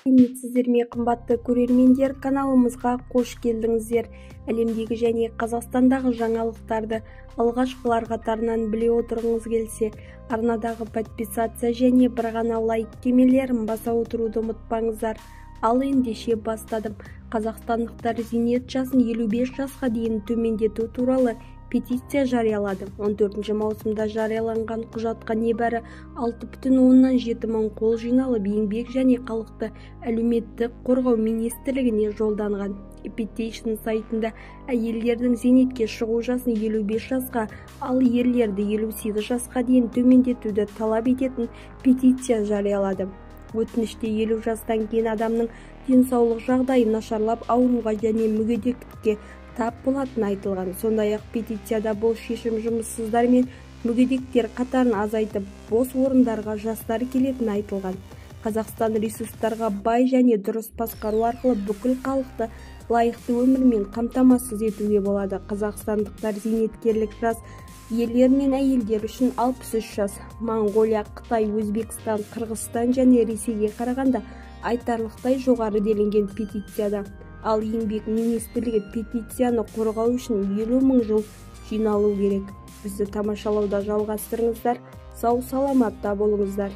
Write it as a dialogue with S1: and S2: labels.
S1: Сіздер ме қымбатты көрермендер, каналымызға қош келдіңіздер. Әлемдегі және Қазақстандағы жаңалықтарды алғашқылар қатарынан біле отырғыңыз келсе, арнадағы подписация және бір ғана лайк кемелерін баса отыруды ұмытпаңыздар. Ал ендеше бастадым. Қазақстандықтар зейнет жасын 55 жасқа дейін төмендету туралы петиция жариялады. 14 маусымда жарияланған құжатқа небәрі 6,7 мың қол жиналып, еңбек және халықты әлеуметтік қорғау министрлігіне жолданған. Petition сайтында әйелдердің зейнетке шығу жасын 55 жасқа, ал ерлерді 58 жасқа дейін төмендетуді талап ететін петиция жариялады. Өтініште 50 жастан кейін адамның денсаулық жағдайы нашарлап, ауруға және мүгедектікке тап болатыны айтылған. Сондай-ақ петицияда бұл шешім жұмыссыздар мен мүгедектер қатарын азайтып, бос орындарға жастар келетіні айтылған. Қазақстан ресурстарға бай және дұрыс басқару арқылы бүкіл халықты лайықты өмірмен қамтамасыз етуге болады. Қазақстандықтар зейнеткерлік жас ерлер мен әйелдер үшін 63 жас, Моңғолия, Қытай, Өзбекстан, Қырғызстан және Ресейге қарағанда айтарлықтай жоғары делінген петицияда. Ал еңбек министрлігі петицияны қорғау үшін 50 мың жыл жиналу керек. Бізді тамашалауда жалғастырыңыздар. Сау саламатта болыңыздар.